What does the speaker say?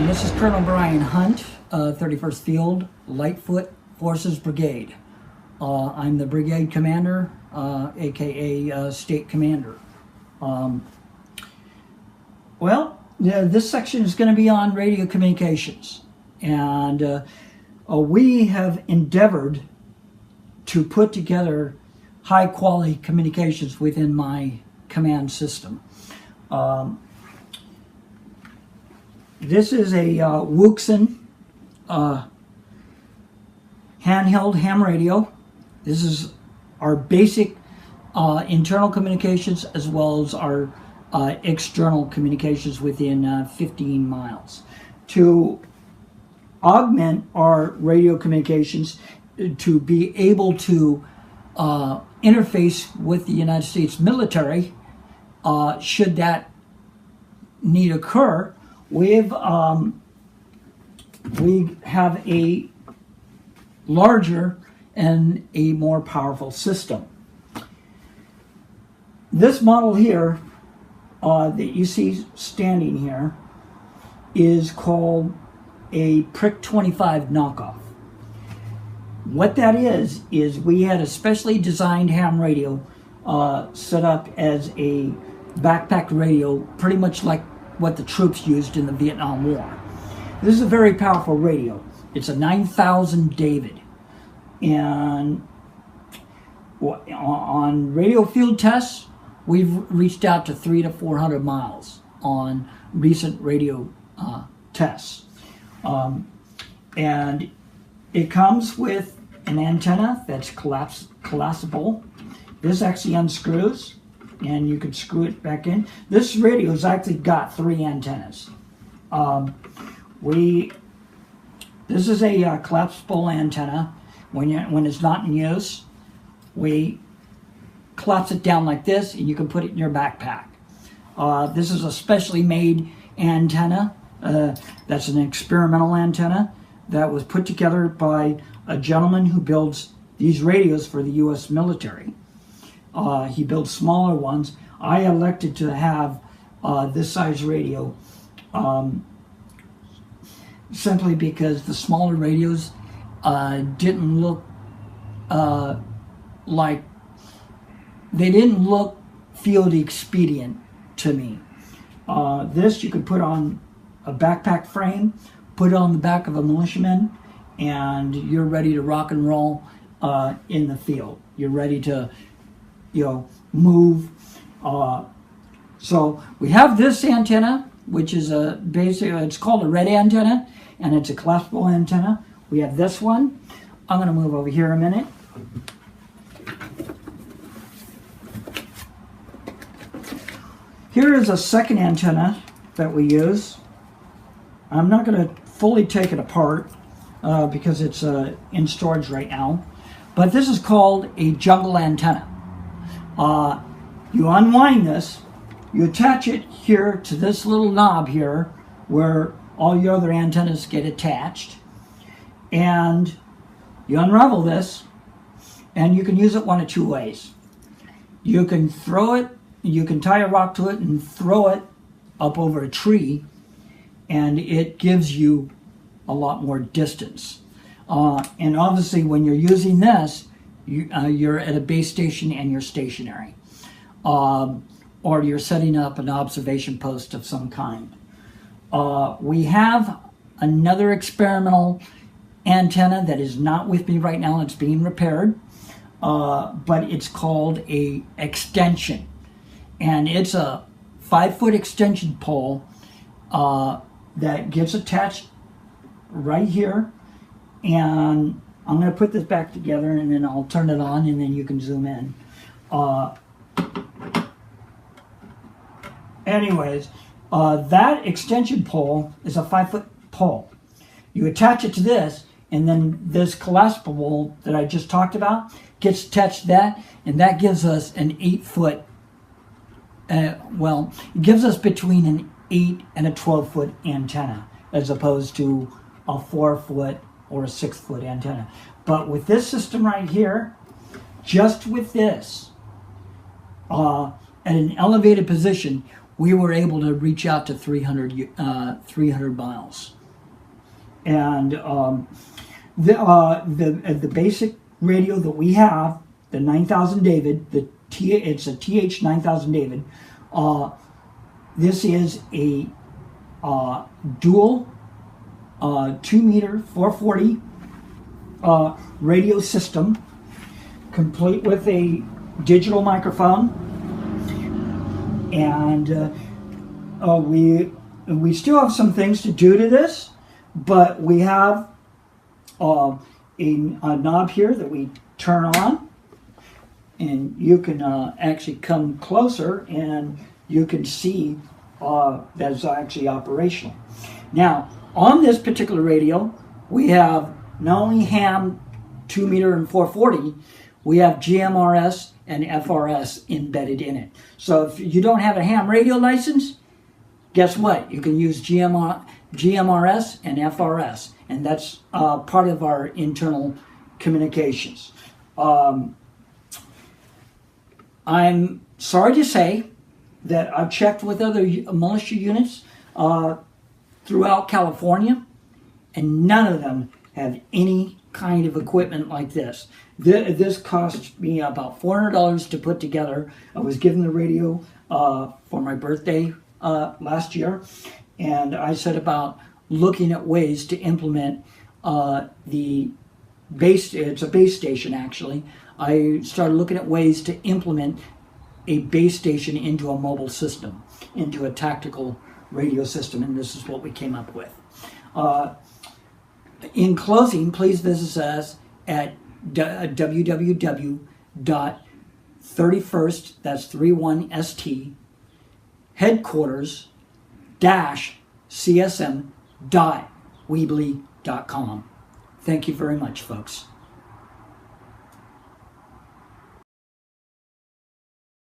This is Colonel Brian Hunt, 31st Field, Lightfoot Forces Brigade. I'm the brigade commander, aka state commander. This section is going to be on radio communications, and we have endeavored to put together high quality communications within my command system. This is a Wuxin handheld ham radio. This is our basic internal communications as well as our external communications within 15 miles. To augment our radio communications, to be able to interface with the United States military, should that need occur, we have a larger and a more powerful system. This model here that you see standing here is called a Prick 25 knockoff. What that is we had a specially designed ham radio set up as a backpack radio, pretty much like what the troops used in the Vietnam War. This is a very powerful radio. It's a 9000 David. And on radio field tests, we've reached out to 300 to 400 miles on recent radio tests. And it comes with an antenna that's collapsible. This actually unscrews, and you can screw it back in. This radio's actually got 3 antennas. This is a collapsible antenna. When it's not in use, we collapse it down like this, and you can put it in your backpack. This is a specially made antenna. That's an experimental antenna that was put together by a gentleman who builds these radios for the U.S. military. He builds smaller ones. I elected to have this size radio simply because the smaller radios didn't look field expedient to me. This you could put on a backpack frame, put it on the back of a militiaman, and you're ready to rock and roll in the field. You're ready to, move. So we have this antenna, which is it's called a red antenna, and it's a collapsible antenna. We have this one. I'm going to move over here a minute. Here is a second antenna that we use. I'm not going to fully take it apart because it's in storage right now. But this is called a jungle antenna. You unwind this, you attach it here to this little knob here where all your other antennas get attached, and you unravel this, and you can use it one of 2 ways. You can throw it, you can tie a rock to it and throw it up over a tree, and it gives you a lot more distance. And obviously when you're using this, you're at a base station and you're stationary. Or you're setting up an observation post of some kind. We have another experimental antenna that is not with me right now. It's being repaired, but it's called a extension, and it's a 5-foot extension pole that gets attached right here. And I'm going to put this back together, and then I'll turn it on, and then you can zoom in. That extension pole is a 5-foot pole. You attach it to this, and then this collapsible that I just talked about gets attached to that, and that gives us an 8-foot, it gives us between an 8 and a 12-foot antenna, as opposed to a 4-foot or a 6-foot antenna. But with this system right here, just with this, at an elevated position, we were able to reach out to 300 miles. And the basic radio that we have, the 9000 David, it's a TH 9000 David. This is a dual 2-meter 440 radio system, complete with a digital microphone, and we still have some things to do to this, but we have a knob here that we turn on, and you can actually come closer and you can see that it's actually operational. Now, on this particular radio, we have not only ham 2-meter and 440, we have GMRS and FRS embedded in it. So if you don't have a ham radio license, guess what? You can use GMRS and FRS, and that's part of our internal communications. I'm sorry to say that I've checked with other militia units throughout California, and none of them have any kind of equipment like this. This cost me about $400 to put together. I was given the radio for my birthday last year, and I set about looking at ways to implement the base. It's a base station, actually. I started looking at ways to implement a base station into a mobile system, into a tactical radio system, and this is what we came up with. In closing, please visit us at www.31st, that's 31st, headquarters -csm.weebly.com. Thank you very much, folks.